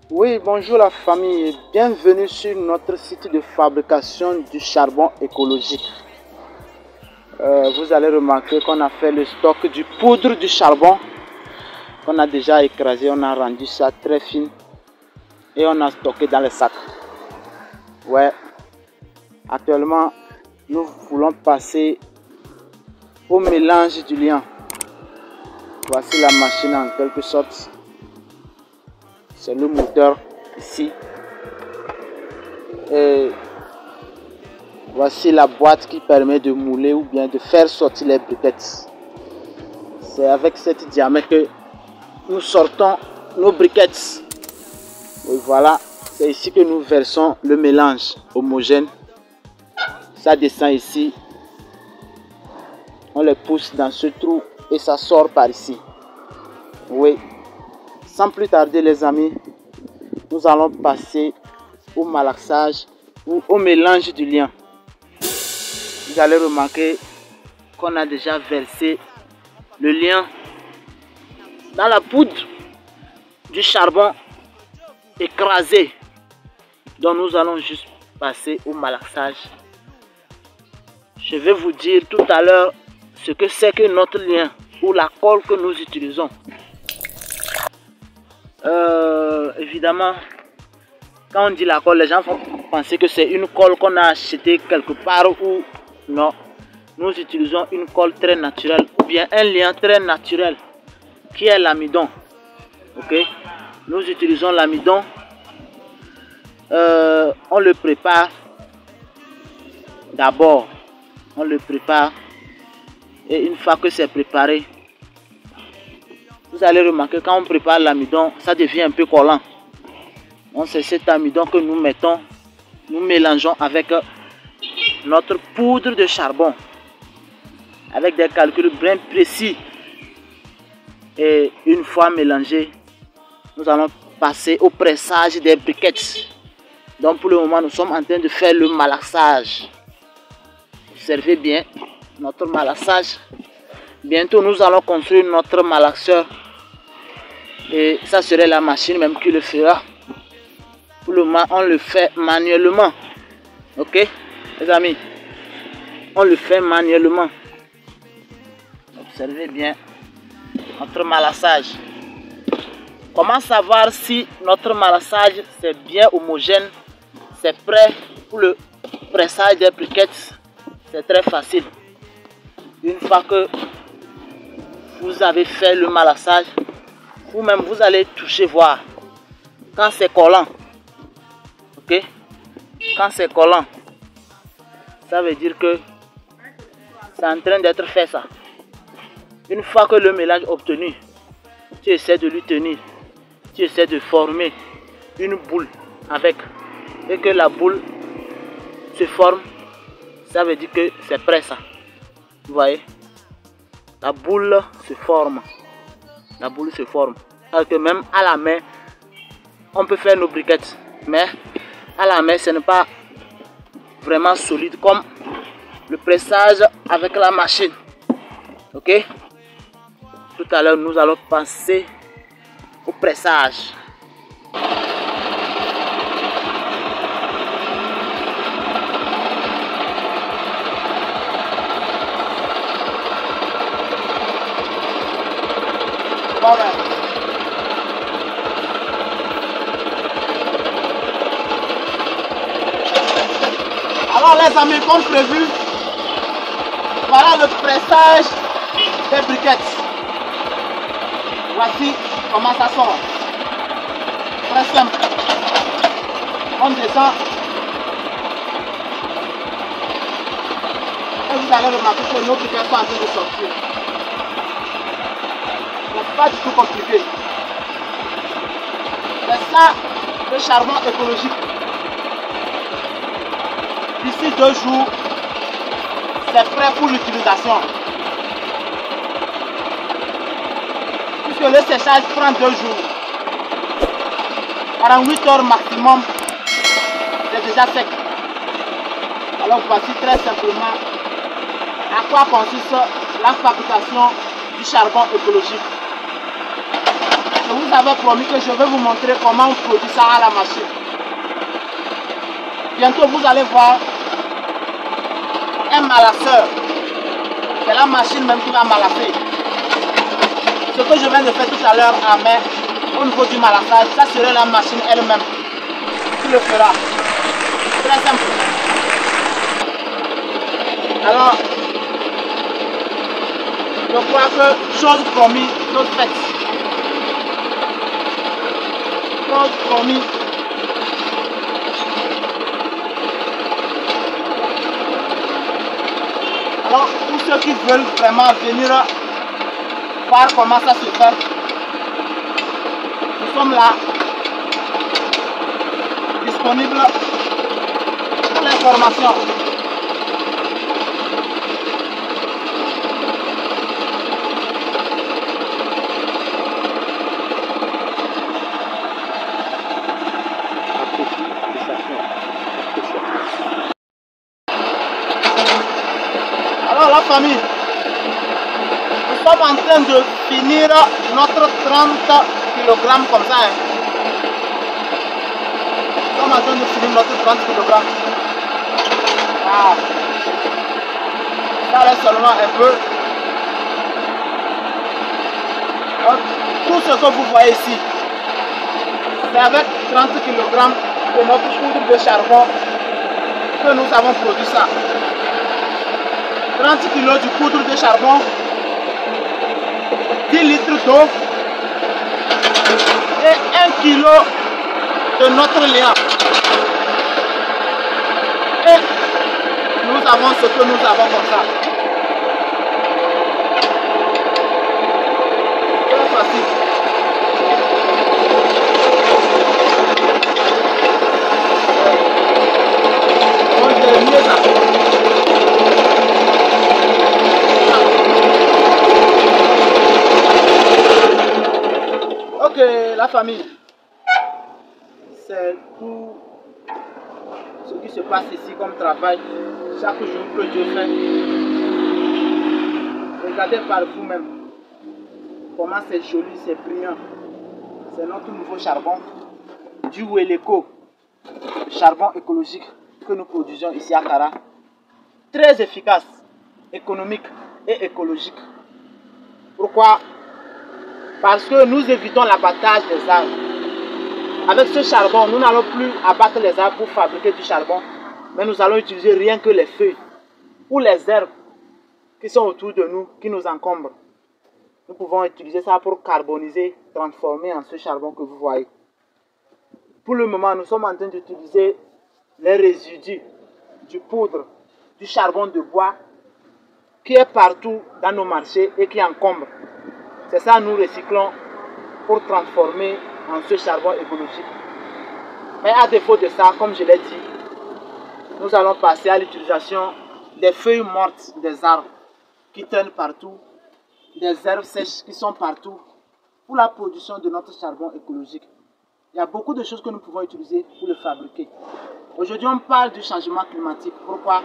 Oui, bonjour la famille et bienvenue sur notre site de fabrication du charbon écologique. Vous allez remarquer qu'on a fait le stock du poudre du charbon qu'on a déjà écrasé, on a rendu ça très fin et on a stocké dans les sacs. Ouais, actuellement nous voulons passer au mélange du liant. Voici la machine en quelque sorte. C'est le moteur ici. Et voici la boîte qui permet de mouler ou bien de faire sortir les briquettes. C'est avec cette diamètre que nous sortons nos briquettes. Et voilà, c'est ici que nous versons le mélange homogène. Ça descend ici. On les pousse dans ce trou et ça sort par ici. Oui. Sans plus tarder les amis, nous allons passer au malaxage ou au mélange du liant. Vous allez remarquer qu'on a déjà versé le liant dans la poudre du charbon écrasé. Donc nous allons juste passer au malaxage. Je vais vous dire tout à l'heure ce que c'est que notre liant ou la colle que nous utilisons. Évidemment, quand on dit la colle, les gens vont penser que c'est une colle qu'on a achetée quelque part ou non. Nous utilisons une colle très naturelle ou bien un liant très naturel qui est l'amidon. Ok, nous utilisons l'amidon. On le prépare d'abord. On le prépare et une fois que c'est préparé, vous allez remarquer quand on prépare l'amidon, ça devient un peu collant. Donc c'est cet amidon que nous mettons, nous mélangeons avec notre poudre de charbon, avec des calculs bien précis. Et une fois mélangé, nous allons passer au pressage des briquettes. Donc pour le moment, nous sommes en train de faire le malaxage. Observez bien notre malaxage. Bientôt, nous allons construire notre malaxeur. Et ça serait la machine même qui le fera. Pour le moment, on le fait manuellement. Ok, les amis, on le fait manuellement. Observez bien notre malaxage. Comment savoir si notre malaxage c'est bien homogène, c'est prêt pour le pressage des briquettes? C'est très facile. Une fois que vous avez fait le malaxage, vous-même vous allez toucher, voir. Quand c'est collant, ok, quand c'est collant, ça veut dire que c'est en train d'être fait ça. Une fois que le mélange est obtenu, tu essaies de lui tenir, tu essaies de former une boule avec, et que la boule se forme, ça veut dire que c'est prêt ça. Vous voyez, la boule se forme. La boule se forme. Alors que même à la main, on peut faire nos briquettes. Mais à la main, ce n'est pas vraiment solide comme le pressage avec la machine. Ok? Tout à l'heure, nous allons passer au pressage. Voilà. Alors les amis, comme prévu, voilà le pressage des briquettes. Voici comment ça sort. Très simple. On descend. Et vous allez remarquer que nos briquettes sont en train de sortir. C'est pas du tout compliqué. C'est ça le charbon écologique. D'ici 2 jours, c'est prêt pour l'utilisation. Puisque le séchage prend 2 jours. 48 heures maximum, c'est déjà sec. Alors voici très simplement à quoi consiste la fabrication du charbon écologique. vous avais promis que je vais vous montrer comment on produit ça à la machine. Bientôt vous allez voir un malasseur. C'est la machine même qui va malasser. Ce que je viens de faire tout à l'heure à main au niveau du malassage, ça serait la machine elle-même qui le fera. Très simple. Alors, je crois que chose promise, chose faite. Chose promise. Alors, pour ceux qui veulent vraiment venir voir comment ça se fait, nous sommes là, disponibles pour l'information. Alors la famille, nous sommes en train de finir notre 30 kg comme ça. Nous sommes en train de finir notre 30 kg. Ah. Ça reste seulement un peu. Donc, tout ce que vous voyez ici, c'est avec 30 kg de notre poudre de charbon que nous avons produit ça. 30 kg de poudre de charbon, 10 litres d'eau et 1 kg de notre liant. Et nous avons ce que nous avons comme ça. Très facile. Donc, c'est mieux ça. Ok, la famille, c'est tout ce qui se passe ici comme travail chaque jour que Dieu fait. Regardez par vous-même comment c'est joli, c'est brillant. C'est notre nouveau charbon du Weleco, le charbon écologique que nous produisons ici à Kara. Très efficace, économique et écologique. Pourquoi? Parce que nous évitons l'abattage des arbres. Avec ce charbon, nous n'allons plus abattre les arbres pour fabriquer du charbon, mais nous allons utiliser rien que les feuilles ou les herbes qui sont autour de nous, qui nous encombrent. Nous pouvons utiliser ça pour carboniser, transformer en ce charbon que vous voyez. Pour le moment, nous sommes en train d'utiliser les résidus du poudre, du charbon de bois qui est partout dans nos marchés et qui encombre. C'est ça nous recyclons pour transformer en ce charbon écologique. Mais à défaut de ça, comme je l'ai dit, nous allons passer à l'utilisation des feuilles mortes des arbres qui traînent partout, des herbes sèches qui sont partout pour la production de notre charbon écologique. Il y a beaucoup de choses que nous pouvons utiliser pour le fabriquer. Aujourd'hui, on parle du changement climatique. Pourquoi?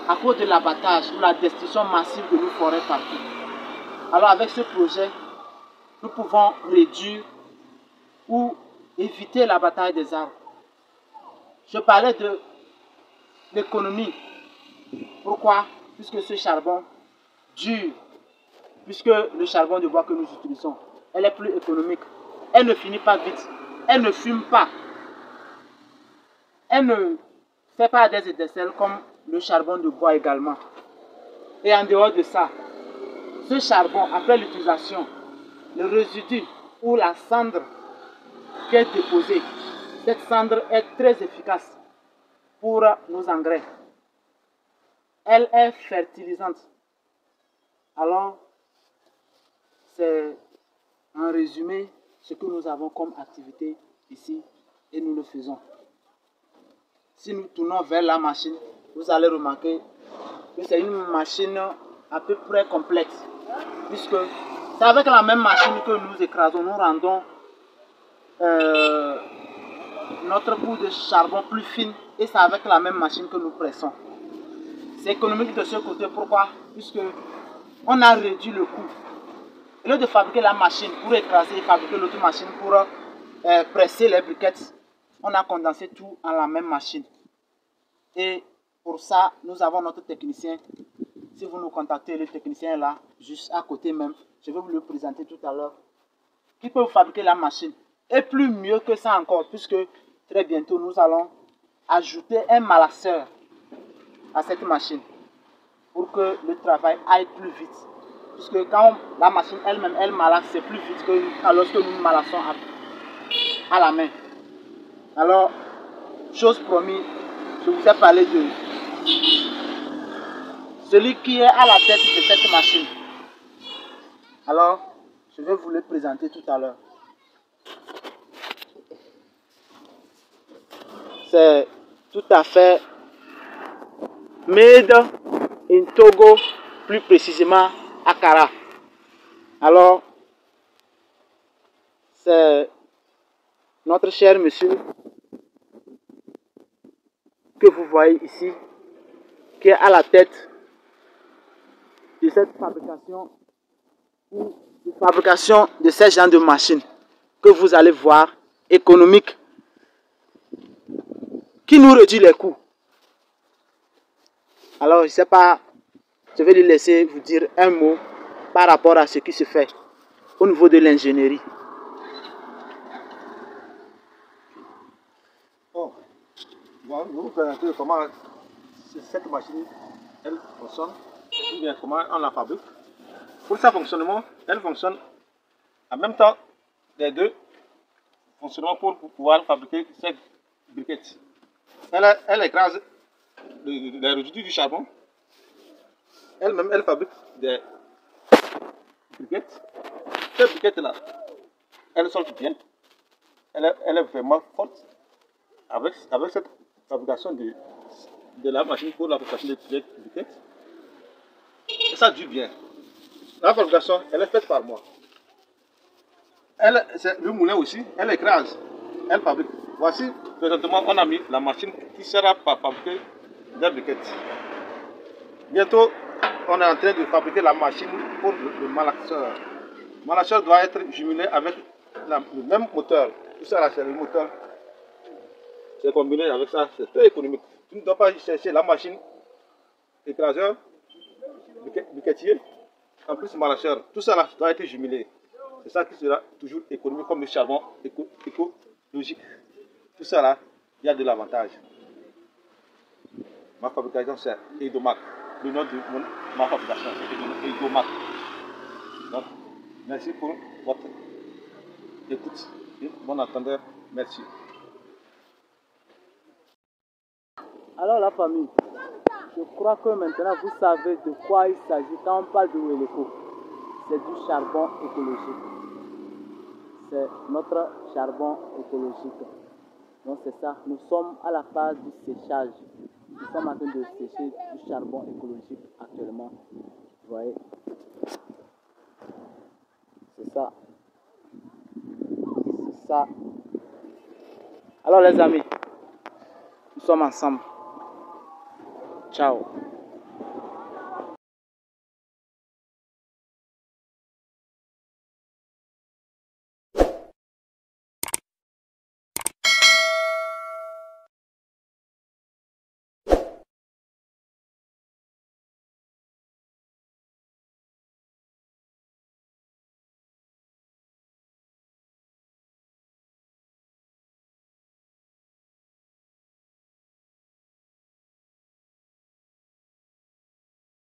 À cause de l'abattage ou la destruction massive de nos forêts partout. Alors avec ce projet, nous pouvons réduire ou éviter l'abattage des arbres. Je parlais de l'économie. Pourquoi? Puisque ce charbon dure, puisque le charbon de bois que nous utilisons, elle est plus économique. Elle ne finit pas vite. Elle ne fume pas. Elle ne fait pas des étincelles comme le charbon de bois également. Et en dehors de ça, ce charbon, après l'utilisation, le résidu ou la cendre qui est déposée, cette cendre est très efficace pour nos engrais. Elle est fertilisante. Alors, c'est en résumé ce que nous avons comme activité ici et nous le faisons. Si nous tournons vers la machine, vous allez remarquer que c'est une machine à peu près complexe, puisque c'est avec la même machine que nous écrasons, nous rendons notre bout de charbon plus fine, et c'est avec la même machine que nous pressons. C'est économique de ce côté. Pourquoi? Puisque on a réduit le coût Au lieu de fabriquer la machine pour écraser, fabriquer l'autre machine pour presser les briquettes, on a condensé tout en la même machine. Et pour ça, nous avons notre technicien. Si vous nous contactez, le technicien est là, juste à côté même. Je vais vous le présenter tout à l'heure. Qui peut vous fabriquer la machine. Et plus mieux que ça encore, puisque très bientôt, nous allons ajouter un malasseur à cette machine pour que le travail aille plus vite. Puisque quand la machine elle-même, elle malasse, c'est plus vite que lorsque nous malassons à la main. Alors, chose promise, je vous ai parlé de celui qui est à la tête de cette machine. Alors, je vais vous le présenter tout à l'heure. C'est tout à fait made in Togo, plus précisément Accra. Alors, c'est notre cher monsieur que vous voyez ici, qui est à la tête de cette fabrication ou de fabrication de ces genres de machines que vous allez voir, économiques, qui nous réduit les coûts. Alors, je ne sais pas, je vais lui laisser vous dire un mot par rapport à ce qui se fait au niveau de l'ingénierie. Bon, je vais vous présenter comment cette machine elle fonctionne, ou bien comment on la fabrique. Pour sa fonctionnement, elle fonctionne en même temps les deux fonctionnements pour pouvoir fabriquer cette briquette. Elle écrase les résidus du charbon. Elle-même, elle fabrique des briquettes. Cette briquette-là, elle sort bien. Elle est vraiment forte avec cette fabrication de la machine pour la fabrication des briquettes. Et ça dure bien. La fabrication, elle est faite par moi. Le moulin aussi, elle écrase, elle fabrique. Voici, présentement, on a mis la machine qui sera pour fabriquer des briquettes. Bientôt, on est en train de fabriquer la machine pour le malaxeur. Le malaxeur doit être jumelé avec le même moteur. Tout ça là, c'est le moteur. C'est combiné avec ça, c'est très économique. Tu ne dois pas chercher la machine écraseur, briquettier, en plus malaxeur. Tout ça là doit être jumelé. C'est ça qui sera toujours économique comme le charbon écologique. Tout ça là, il y a de l'avantage. Ma fabrication c'est Edomac. Le nom de ma fabrication c'est Edomac. Donc, merci pour votre écoute. Et bon entendeur, merci. Alors la famille, je crois que maintenant vous savez de quoi il s'agit quand on parle de Weleko. C'est du charbon écologique. C'est notre charbon écologique. Donc c'est ça, nous sommes à la phase du séchage. Nous sommes en train de sécher du charbon écologique actuellement. Vous voyez. C'est ça. C'est ça. Alors les amis, nous sommes ensemble. Ciao.